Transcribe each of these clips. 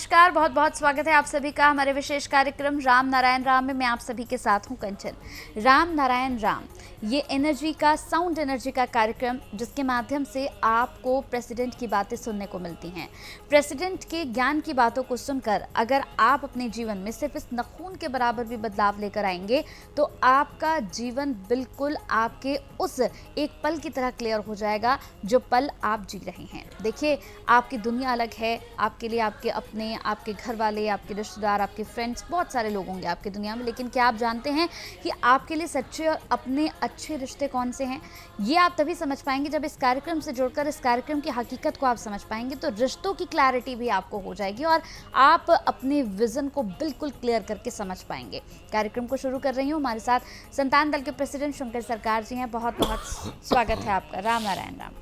नमस्कार, बहुत बहुत स्वागत है आप सभी का हमारे विशेष कार्यक्रम राम नारायण राम में। मैं आप सभी के साथ हूं कंचन। राम नारायण राम ये एनर्जी का, साउंड एनर्जी का कार्यक्रम, जिसके माध्यम से आपको प्रेसिडेंट की बातें सुनने को मिलती हैं। प्रेसिडेंट के ज्ञान की बातों को सुनकर अगर आप अपने जीवन में सिर्फ इस नखून के बराबर भी बदलाव लेकर आएंगे तो आपका जीवन बिल्कुल आपके उस एक पल की तरह क्लियर हो जाएगा जो पल आप जी रहे हैं। देखिए, आपकी दुनिया अलग है, आपके लिए आपके अपने, आपके घर वाले, आपके रिश्तेदार, आपके फ्रेंड्स, बहुत सारे लोग होंगे आपकी दुनिया में, लेकिन क्या आप जानते हैं कि आपके लिए सच्चे और अपने अच्छे रिश्ते कौन से हैं? ये आप तभी समझ पाएंगे जब इस कार्यक्रम से जुड़कर इस कार्यक्रम की हकीकत को आप समझ पाएंगे, तो रिश्तों की क्लैरिटी भी आपको हो जाएगी और आप अपने विजन को बिल्कुल क्लियर करके समझ पाएंगे। कार्यक्रम को शुरू कर रही हूँ, हमारे साथ संतान दल के प्रेसिडेंट शंकर सरकार जी हैं। बहुत बहुत स्वागत है आपका। राम नारायण राम।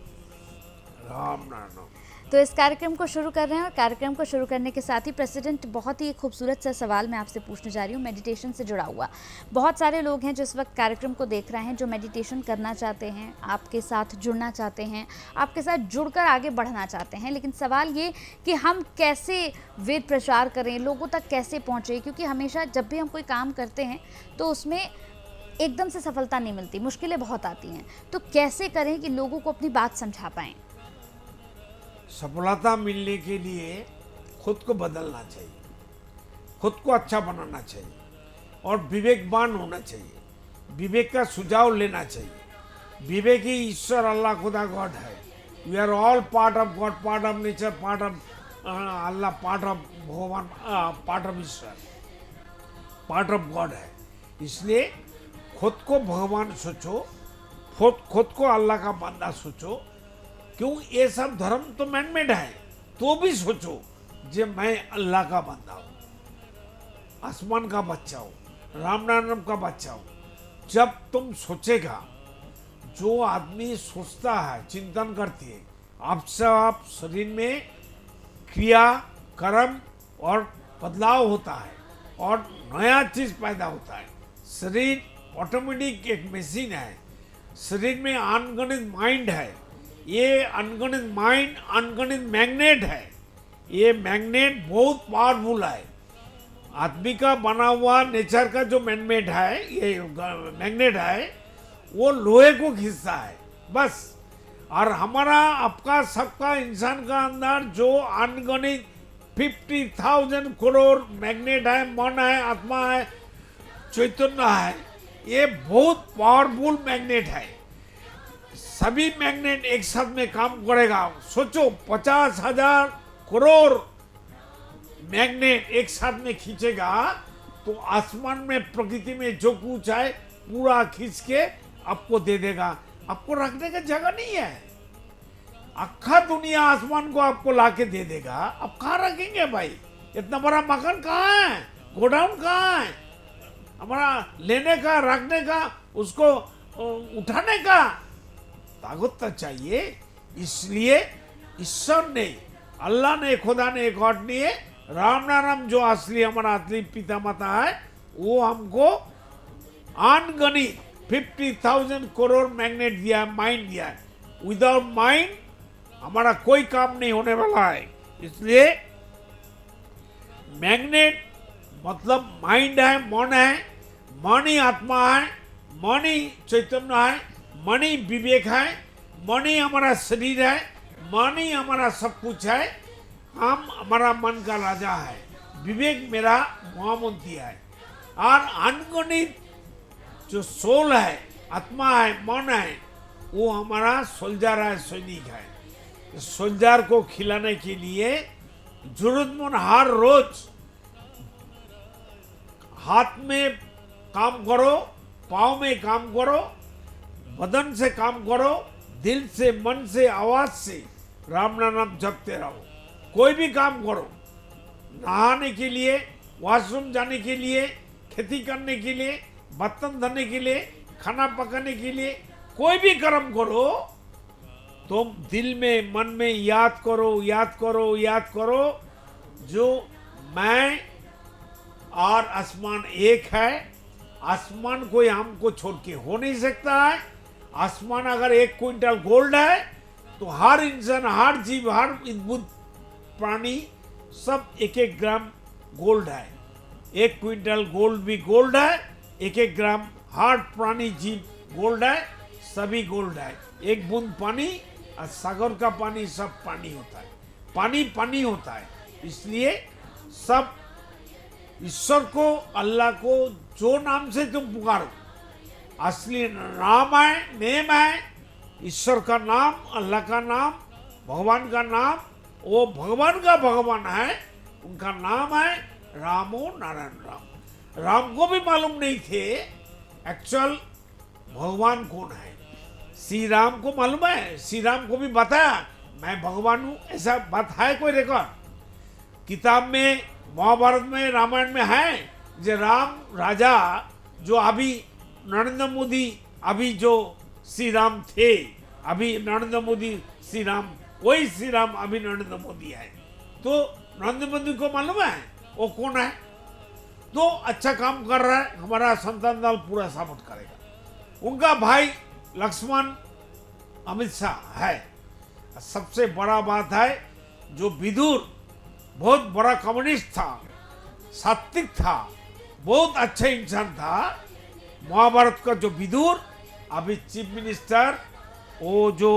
राम नारायण। तो इस कार्यक्रम को शुरू कर रहे हैं और कार्यक्रम को शुरू करने के साथ ही प्रेसिडेंट, बहुत ही खूबसूरत सा सवाल मैं आपसे पूछने जा रही हूँ मेडिटेशन से जुड़ा हुआ। बहुत सारे लोग हैं जो इस वक्त कार्यक्रम को देख रहे हैं, जो मेडिटेशन करना चाहते हैं, आपके साथ जुड़ना चाहते हैं, आपके साथ जुड़कर आगे बढ़ना चाहते हैं, लेकिन सवाल ये कि हम कैसे वेद प्रचार करें, लोगों तक कैसे पहुँचे? क्योंकि हमेशा जब भी हम कोई काम करते हैं तो उसमें एकदम से सफलता नहीं मिलती, मुश्किलें बहुत आती हैं। तो कैसे करें कि लोगों को अपनी बात समझा पाएँ? सफलता मिलने के लिए खुद को बदलना चाहिए, खुद को अच्छा बनाना चाहिए और विवेकवान होना चाहिए, विवेक का सुझाव लेना चाहिए। विवेक ही ईश्वर, अल्लाह, खुदा, गॉड है। We are all part of God, part of nature, part of अल्लाह, पार्ट ऑफ भगवान, पार्ट ऑफ ईश्वर, पार्ट ऑफ गॉड है। इसलिए खुद को भगवान सोचो, खुद को अल्लाह का बंदा सोचो। क्यों? ये सब धर्म तो मैनमेड है, तो भी सोचो जे मैं अल्लाह का बंदा हूँ, आसमान का बच्चा हूँ, राम नारायण का बच्चा हूँ। जब तुम सोचेगा, जो आदमी सोचता है, चिंतन करती है, आपसे आप शरीर में क्रिया, कर्म और बदलाव होता है और नया चीज पैदा होता है। शरीर ऑटोमेटिक एक मशीन है, शरीर में अनगणित माइंड है। ये अनगणित माइंड अनगणित मैग्नेट है। ये मैग्नेट बहुत पावरफुल है। आदमी का बना हुआ नेचर का जो मैग्नेट है, ये मैग्नेट है, वो लोहे को खींचता है बस। और हमारा, आपका, सबका, इंसान का अंदर जो अनगणित 50,000 करोड़ मैग्नेट है, मन है, आत्मा है, चैतन्य है, ये बहुत पावरफुल मैग्नेट है। सभी मैग्नेट एक साथ में काम करेगा। सोचो, 50,000 करोड़ मैग्नेट एक साथ में खींचेगा तो आसमान में, प्रकृति में जो कुछ है पूरा खींच के आपको दे देगा। आपको रखने का जगह नहीं है। अक्खा दुनिया आसमान को आपको लाके दे देगा, आप कहाँ रखेंगे भाई? इतना बड़ा मकान कहाँ है? गोडाउन कहाँ है हमारा? लेने का, रखने का, उसको उठाने का ताकत तो चाहिए। इसलिए ईश्वर ने, अल्लाह ने, खुदा ने, गॉड ने, राम नारायण जो असली, हमारा असली पिता माता है, वो हमको अनगणित 50,000 करोड़ मैग्नेट दिया है, माइंड दिया है। विदाउट माइंड हमारा कोई काम नहीं होने वाला है। इसलिए मैग्नेट मतलब माइंड है, मन है, मन ही आत्मा है, मन ही चैतन्य है, मन ही विवेक है, मन ही हमारा शरीर है, मन ही हमारा सब कुछ है। हम, हमारा मन का राजा है, विवेक मेरा महामंत्री है। और अनगणित जो सोल है, आत्मा है, मन है, वो हमारा सोल्जर है, सैनिक है। सोल्जर को खिलाने के लिए जरूरतमंद हर रोज हाथ में काम करो, पाँव में काम करो, बदन से काम करो, दिल से, मन से, आवाज से राम नाम जपते रहो। कोई भी काम करो, नहाने के लिए, वॉशरूम जाने के लिए, खेती करने के लिए, बर्तन धोने के लिए, खाना पकाने के लिए, कोई भी कर्म करो, तुम दिल में, मन में याद करो, याद करो, याद करो, जो मैं और आसमान एक है। आसमान कोई हमको छोड़ के हो नहीं सकता है। आसमान अगर 1 क्विंटल गोल्ड है तो हर इंसान, हर जीव, हर बुद्ध प्राणी सब एक एक ग्राम गोल्ड है। 1 क्विंटल गोल्ड भी गोल्ड है, एक एक ग्राम हार्ड प्राणी जीव गोल्ड है, सभी गोल्ड है। एक बूंद पानी और सागर का पानी सब पानी होता है, पानी पानी होता है। इसलिए सब ईश्वर को, अल्लाह को जो नाम से तुम पुकारो, असली नाम है, नेम है, ईश्वर का नाम, अल्लाह का नाम, भगवान का नाम, वो भगवान का भगवान है, उनका नाम है रामो नारायण राम। राम को भी मालूम नहीं थे एक्चुअल भगवान कौन है। श्री राम को मालूम है, श्री राम को भी बताया मैं भगवान हूं, ऐसा बात है कोई रिकॉर्ड किताब में, महाभारत में, रामायण में है जो राम राजा जो अभी नरेंद्र मोदी, अभी जो श्री राम थे, अभी नरेंद्र मोदी श्री राम, वही श्री राम अभी नरेंद्र मोदी है। तो नरेंद्र मोदी को मालूम है वो कौन है, तो अच्छा काम कर रहा है, हमारा संतान दल पूरा सपोर्ट करेगा। उनका भाई लक्ष्मण अमित शाह है। सबसे बड़ा बात है जो विदुर बहुत बड़ा कम्युनिस्ट था, सात्विक था, बहुत अच्छा इंसान था। महाभारत का जो विदुर अभी चीफ मिनिस्टर, वो जो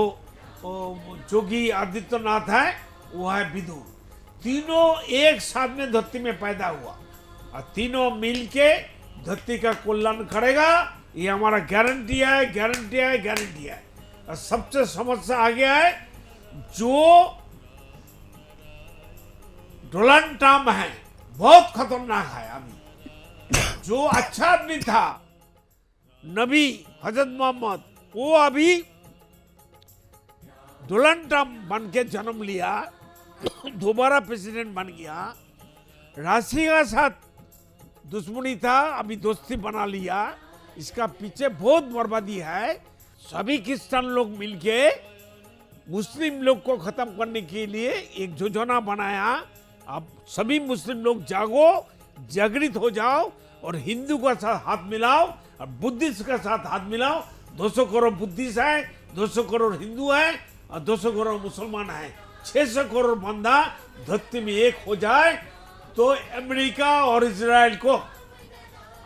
योगी आदित्यनाथ है, वो है विदुर। तीनों एक साथ में धरती में पैदा हुआ और तीनों मिलके धरती का कल्याण करेगा, ये हमारा गारंटी है, गारंटी है, गारंटी है। और सबसे समस्या आ गया है जो डोनाल्ड ट्रम्प है, बहुत खतरनाक है। अभी जो अच्छा आदमी था, नबी हजरत मोहम्मद, वो अभी डोनाल्ड ट्रम्प बन के जन्म लिया, दोबारा प्रेसिडेंट बन गया। राशि का साथ दुश्मनी था, अभी दोस्ती बना लिया। इसका पीछे बहुत बर्बादी है। सभी क्रिश्चियन लोग मिलके मुस्लिम लोग को खत्म करने के लिए एक योजना बनाया। अब सभी मुस्लिम लोग जागो, जागृत हो जाओ और हिंदू का साथ हाथ मिलाओ और बुद्धिस्ट का साथ हाथ मिलाओ। 200 करोड़ बुद्धिस्ट है, 200 करोड़ हिंदू है और 200 करोड़ मुसलमान है। 600 करोड़ बंदा धरती में एक हो जाए तो अमेरिका और इजराइल को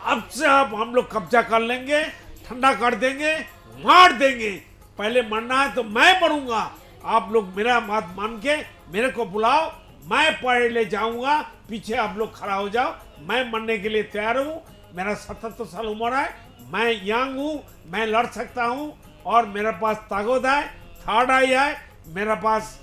अब से अब हम लोग कब्जा कर लेंगे, ठंडा कर देंगे, मार देंगे। पहले मरना है तो मैं मरूंगा, आप लोग मेरा बात मान के मेरे को बुलाओ, मैं पहले जाऊंगा, पीछे आप लोग खड़ा हो जाओ। मैं मरने के लिए तैयार हूँ, मेरा 77 साल उम्र है, मैं यंग हूँ, मैं लड़ सकता हूँ और मेरे पास ताकत है, थर्ड आई है, मेरे पास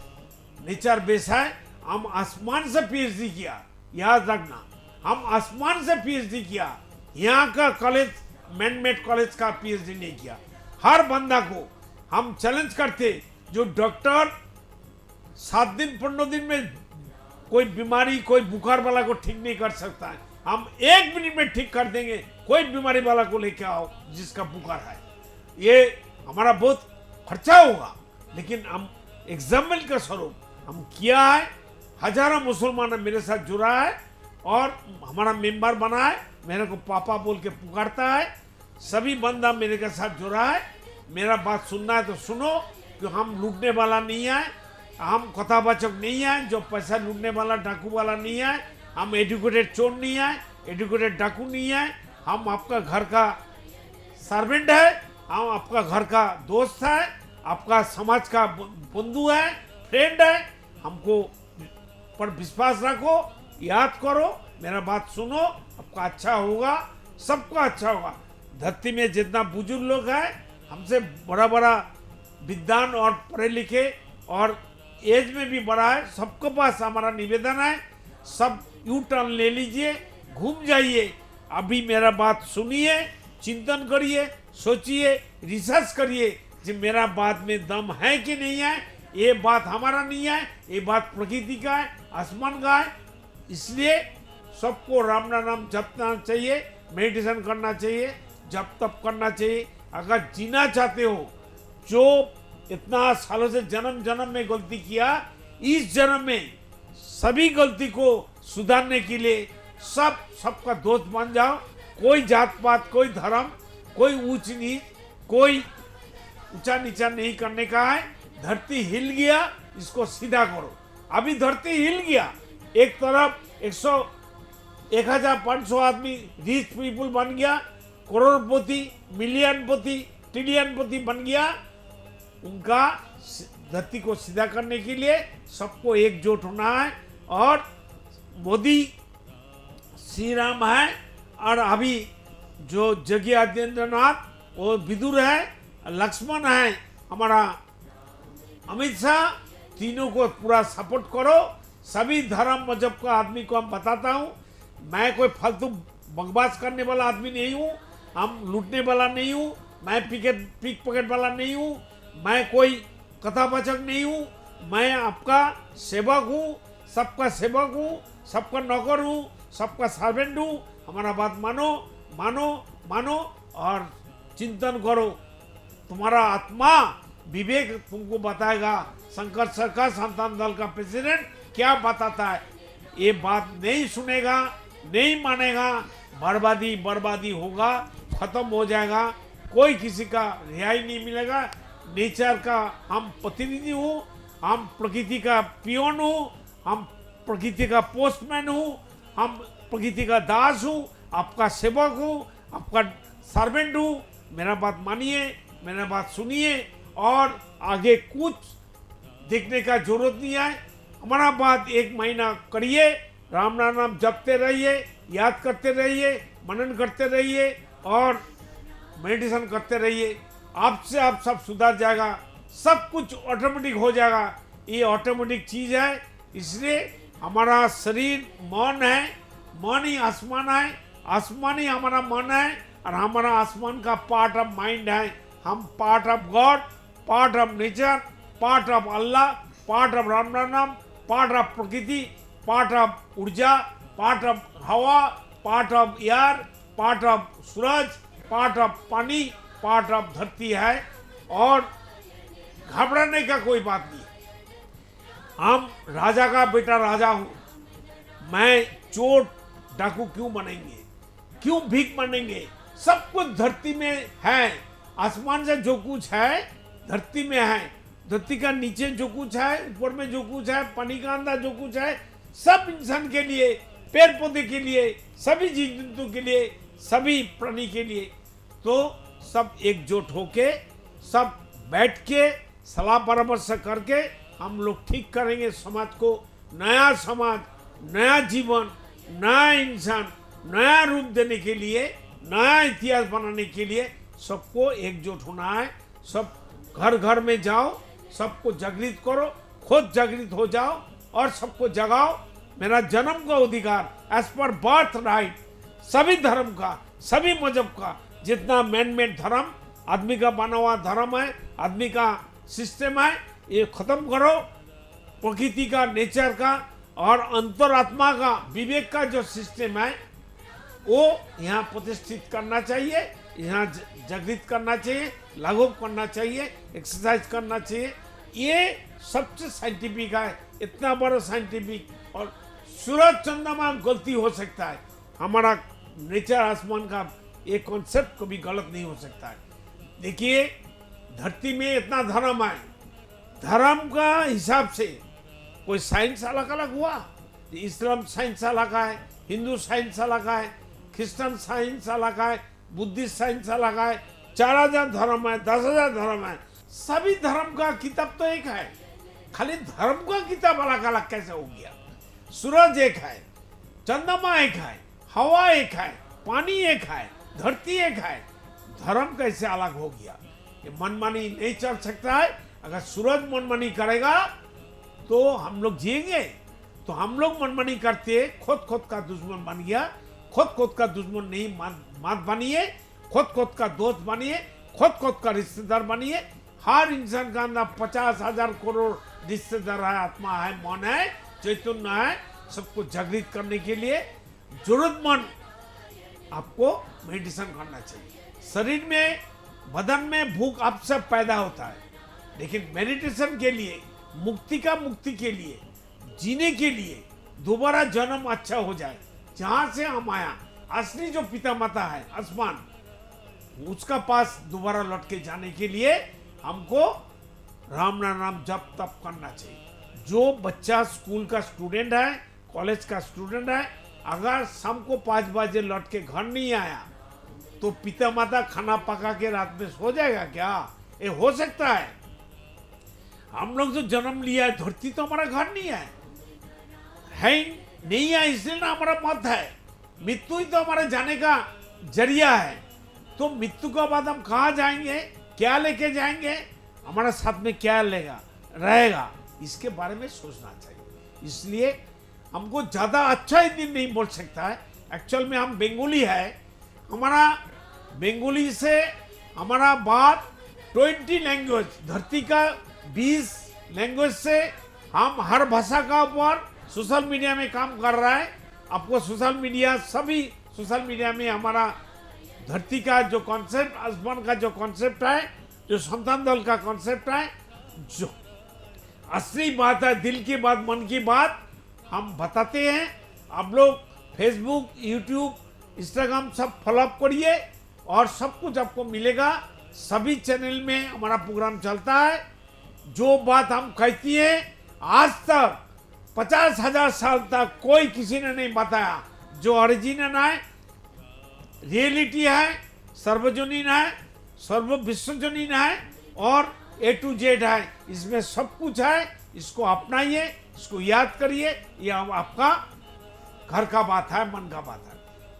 नेचर बेस है। हम आसमान से पीएचडी किया, याद रखना, हम आसमान से पीएचडी किया। यहाँ का कॉलेज, मैनमेड कॉलेज का पीएचडी नहीं किया। हर बंदा को हम चैलेंज करते, जो डॉक्टर 7 दिन 15 दिन में कोई बीमारी, कोई बुखार वाला को ठीक नहीं कर सकता है, हम 1 मिनट में ठीक कर देंगे। कोई बीमारी वाला को लेके आओ जिसका बुखार है। ये हमारा बहुत खर्चा होगा, लेकिन हम एग्जाम्पल का स्वरूप हम किया है। हजारों मुसलमान मेरे साथ जुड़ा है और हमारा मेंबर बना है, मेरे को पापा बोल के पुकारता है। सभी बंदा मेरे के साथ जुड़ा है। मेरा बात सुनना है तो सुनो, कि हम लूटने वाला नहीं है, हम कथावाचक नहीं है, जो पैसा लूटने वाला डाकू वाला नहीं है, हम एजुकेटेड चोर नहीं है, एजुकेटेड डाकू नहीं है। हम आपका घर का सर्वेंट है, हम आपका घर का दोस्त है, आपका समाज का बंधु है, फ्रेंड है। हमको पर विश्वास रखो, याद करो, मेरा बात सुनो, आपका अच्छा होगा, सबका अच्छा होगा। धरती में जितना बुजुर्ग लोग हैं, हमसे बड़ा बड़ा विद्वान और पढ़े लिखे और एज में भी बड़ा है, सबके पास हमारा निवेदन है, सब यू टर्न ले लीजिए, घूम जाइए। अभी मेरा बात सुनिए, चिंतन करिए, सोचिए, रिसर्च करिए कि मेरा बात में दम है कि नहीं है। ये बात हमारा नहीं है, ये बात प्रकृति का है, आसमान का है। इसलिए सबको राम नाम जपना चाहिए, मेडिटेशन करना चाहिए, जप तप करना चाहिए। अगर जीना चाहते हो, जो इतना सालों से जन्म जन्म में गलती किया, इस जन्म में सभी गलती को सुधारने के लिए सबका दोस्त बन जाओ। कोई जात पात, कोई धर्म, कोई ऊंच नीच, कोई ऊंचा नीचा नहीं करने का है। धरती हिल गया, इसको सीधा करो। अभी धरती हिल गया, एक तरफ 1500 आदमी रिच पीपुल बन गया, करोड़पति, मिलियनपति, ट्रिलियनपति बन गया। उनका धरती को सीधा करने के लिए सबको एकजुट होना है। और मोदी श्री राम है, और अभी जो योगी आदित्यनाथ वो विदुर है, लक्ष्मण है हमारा अमित शाह, तीनों को पूरा सपोर्ट करो। सभी धर्म मजहब का आदमी को हम बताता हूँ, मैं कोई फालतू बकवास करने वाला आदमी नहीं हूँ, हम लूटने वाला नहीं हूँ, मैं पिक पॉकेट वाला नहीं हूँ, मैं कोई कथावाचक नहीं हूँ, मैं आपका सेवक हूँ, सबका सेवक हूँ, सबका नौकर हूँ, सबका सर्वेंट हूँ। हमारा बात मानो मानो मानो और चिंतन करो। तुम्हारा आत्मा विवेक तुमको बताएगा। शंकर सरकार संतान दल का प्रेसिडेंट क्या बताता है, ये बात नहीं सुनेगा, नहीं मानेगा, बर्बादी बर्बादी होगा, खत्म हो जाएगा, कोई किसी का रिहाई नहीं मिलेगा। नेचर का हम प्रतिनिधि हूँ, हम प्रकृति का पियोन हूँ, हम प्रकृति का पोस्टमैन हूँ, हम प्रकृति का दास हूँ, आपका सेवक हूँ, आपका सर्वेंट हूँ। मेरा बात मानिए, मेरा बात सुनिए, और आगे कुछ देखने का जरूरत नहीं है। हमारा बात 1 महीना करिए, राम नाम जपते रहिए, याद करते रहिए, मनन करते रहिए और मेडिटेशन करते रहिए। आपसे आप सब सुधर जाएगा, सब कुछ ऑटोमेटिक हो जाएगा। ये ऑटोमेटिक चीज़ है, इसलिए हमारा शरीर मन है, मन ही आसमान है, आसमान ही हमारा मन है, और हमारा आसमान का पार्ट ऑफ माइंड है। हम part of God, part of nature, part of अल्लाह, पार्ट ऑफ राम नाम, पार्ट ऑफ प्रकृति, पार्ट ऑफ ऊर्जा, पार्ट ऑफ हवा, part of air, part of Suraj, part of पानी, पार्ट ऑफ धरती है। और घबराने का कोई बात नहीं। हम राजा का बेटा राजा हूं, मैं चोर डाकू क्यों बनेंगे, क्यों भीख मांगेंगे? सब कुछ धरती में है, आसमान से जो कुछ है धरती में है, धरती का नीचे जो कुछ है, ऊपर में जो कुछ है, पानी का अंदर जो कुछ है, सब इंसान के लिए, पेड़ पौधे के लिए, सभी जीव जंतु के लिए, सभी प्राणी के लिए। तो सब एकजुट होके, सब बैठ के सलाह परामर्श करके हम लोग ठीक करेंगे समाज को। नया समाज, नया जीवन, नया इंसान, नया रूप देने के लिए, नया इतिहास बनाने के लिए सबको एकजुट होना है। सब घर घर में जाओ, सबको जागृत करो, खुद जागृत हो जाओ और सबको जगाओ। मेरा जन्म का अधिकार एज पर बर्थ राइट, सभी धर्म का, सभी मजहब का, जितना मैन मेड धर्म, आदमी का बना हुआ धर्म है, आदमी का सिस्टम है, ये खत्म करो। प्रकृति का, नेचर का और अंतरात्मा का, विवेक का जो सिस्टम है वो यहाँ प्रतिष्ठित करना चाहिए, यहाँ जागृत करना चाहिए, लागू करना चाहिए, एक्सरसाइज करना चाहिए। ये सबसे साइंटिफिक है, इतना बड़ा साइंटिफिक। और सूरज चंद्रमा गलती हो सकता है, हमारा नेचर आसमान का ये कॉन्सेप्ट कभी गलत नहीं हो सकता है। देखिए धरती में इतना धर्म है, धर्म का हिसाब से कोई साइंस अलग अलग हुआ, इस्लाम साइंस अलग है, हिंदू साइंस अलग है, क्रिश्चियन साइंस अलग है, बुद्धिस्ट साइंस अलग है, 4000 धर्म है, 10,000 धर्म है, सभी धर्म का किताब तो एक है, खाली धर्म का किताब अलग अलग कैसे हो गया? सूरज एक है, चंद्रमा एक है, हवा एक है, पानी एक है, धरती एक है, धर्म कैसे अलग हो गया? ये मनमानी नहीं चल सकता है। अगर सूरज मनमानी करेगा तो हम लोग जिएंगे। तो हम लोग मनमानी करते खुद का दुश्मन बन गया। खुद का दुश्मन नहीं मत बनिए, खुद का दोस्त बनिए, खुद का रिश्तेदार बनिए। हर इंसान का अंदर 50,000 करोड़ रिश्तेदार है, आत्मा है, मन है, चैतन्य है। सबको जागृत करने के लिए जरूरतमंद आपको मेडिटेशन करना चाहिए। शरीर में, बदन में भूख आपसे पैदा होता है, लेकिन मेडिटेशन के लिए, मुक्ति के लिए, जीने के लिए, दोबारा जन्म अच्छा हो जाए, जहां से हम आया, असली जो पिता माता है आसमान, उसका पास दोबारा लौट के जाने के लिए हमको राम नाम जप तप करना चाहिए। जो बच्चा स्कूल का स्टूडेंट है, कॉलेज का स्टूडेंट है, अगर शाम को 5 बजे लौट के घर नहीं आया तो पिता माता खाना पका के रात में सो जाएगा क्या? ये हो सकता है? हम लोग जो जन्म लिया है, धरती तो हमारा घर नहीं है ही नहीं है, इसलिए ना हमारा मत है। मृत्यु ही तो हमारे जाने का जरिया है। तो मृत्यु के बाद हम कहाँ जाएंगे, क्या लेके जाएंगे, हमारा साथ में क्या रहेगा, इसके बारे में सोचना चाहिए। इसलिए हमको ज़्यादा अच्छा ही दिन नहीं बोल सकता है। एक्चुअल में हम बंगाली है, हमारा बंगाली से हमारा बात 20 लैंग्वेज, धरती का 20 लैंग्वेज से हम हर भाषा का ऊपर सोशल मीडिया में काम कर रहा है। आपको सोशल मीडिया, सभी सोशल मीडिया में हमारा धरती का जो कॉन्सेप्ट, आसमान का जो कॉन्सेप्ट है, जो संतान दल का कॉन्सेप्ट है, जो असली बात है, दिल की बात, मन की बात हम बताते हैं। आप लोग फेसबुक, यूट्यूब, इंस्टाग्राम सब फॉलोअप करिए और सब कुछ आपको मिलेगा। सभी चैनल में हमारा प्रोग्राम चलता है। जो बात हम कहती हैं आज तक 50,000 साल तक कोई किसी ने नहीं बताया, जो ओरिजिनल है, रियलिटी है, सर्वजनीन है, सर्व विश्वजनीन है और A to Z है। इसमें सब कुछ है। इसको अपनाइए, इसको याद करिए। ये आपका घर का बात है, मन का बात है।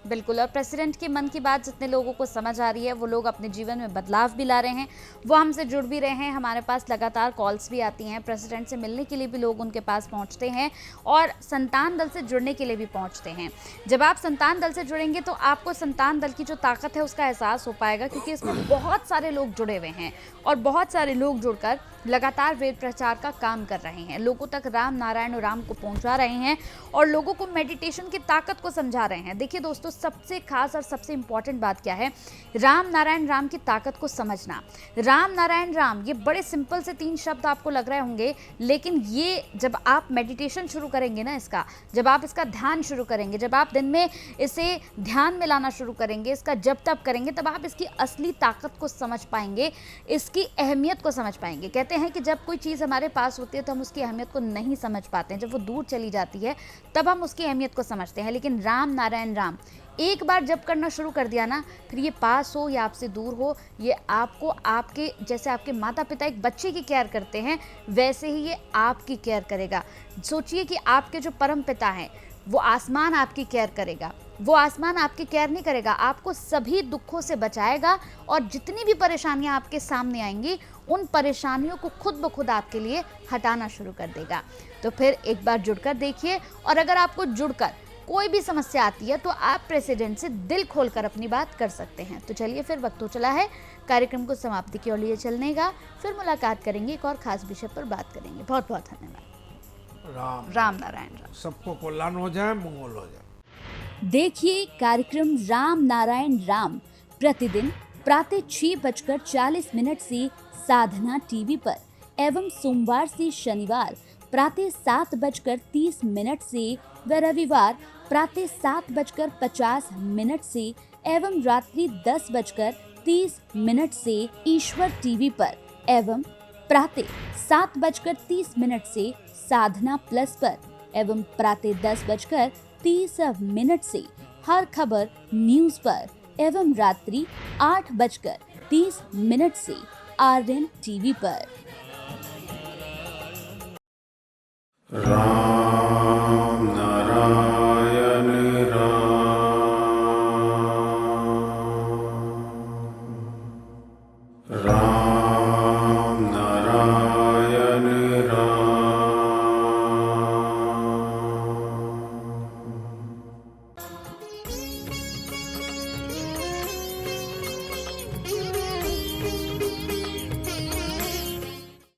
बिल्कुल। और प्रेसिडेंट की मन की बात जितने लोगों को समझ आ रही है, वो लोग अपने जीवन में बदलाव भी ला रहे हैं, वो हमसे जुड़ भी रहे हैं। हमारे पास लगातार कॉल्स भी आती हैं, प्रेसिडेंट से मिलने के लिए भी लोग उनके पास पहुंचते हैं और संतान दल से जुड़ने के लिए भी पहुंचते हैं। जब आप संतान दल से जुड़ेंगे तो आपको संतान दल की जो ताकत है उसका एहसास हो पाएगा, क्योंकि इसमें बहुत सारे लोग जुड़े हुए हैं और बहुत सारे लोग जुड़कर लगातार वेद प्रचार का काम कर रहे हैं, लोगों तक राम नारायण और राम को पहुंचा रहे हैं और लोगों को मेडिटेशन की ताकत को समझा रहे हैं। देखिए दोस्तों, सबसे खास और सबसे इंपॉर्टेंट बात क्या है, राम नारायण राम की ताकत को समझना। राम नारायण राम, ये बड़े सिंपल से 3 शब्द आपको लग रहे होंगे, लेकिन ये जब आप मेडिटेशन शुरू करेंगे ना, इसका जब आप इसका ध्यान शुरू करेंगे, जब आप दिन में इसे ध्यान में लाना शुरू करेंगे, इसका जप तप करेंगे, तब आप इसकी असली ताकत को समझ पाएंगे, इसकी अहमियत को समझ पाएंगे। कहते हैं कि जब कोई चीज़ हमारे पास होती है तो हम उसकी अहमियत को नहीं समझ पाते हैं, जब वो दूर चली जाती है तब हम उसकी अहमियत को समझते हैं। लेकिन राम नारायण राम एक बार जब करना शुरू कर दिया ना, फिर ये पास हो या आपसे दूर हो, ये आपको, आपके जैसे आपके माता पिता एक बच्चे की केयर करते हैं, वैसे ही ये आपकी केयर करेगा। सोचिए कि आपके जो परम पिता हैं, वो आसमान आपकी केयर करेगा। वो आसमान आपकी केयर नहीं करेगा, आपको सभी दुखों से बचाएगा और जितनी भी परेशानियां आपके सामने आएंगी, उन परेशानियों को खुद ब खुद आपके लिए हटाना शुरू कर देगा। तो फिर एक बार जुड़कर देखिए, और अगर आपको जुड़कर कोई भी समस्या आती है तो आप प्रेसिडेंट से दिल खोलकर अपनी बात कर सकते हैं। तो चलिए, फिर वक्त हो चला है कार्यक्रम को समाप्ति की ओर लिए चलने का। फिर मुलाकात करेंगे, एक और खास विषय पर बात करेंगे। बहुत बहुत धन्यवाद। राम नारायण राम। सबको कल्याण हो जाए, मंगल हो जाए। देखिए कार्यक्रम राम नारायण राम प्रतिदिन प्रातः 6:40 से साधना टीवी पर एवं सोमवार से शनिवार प्रातः 7:30 से व रविवार प्रातः 7:50 से एवं रात्रि 10:30 से ईश्वर टीवी पर एवं प्रातः 7:30 से साधना प्लस पर एवं प्रातः 10:30 से हर खबर न्यूज पर एवं रात्रि 8:30 से RN टीवी पर। राम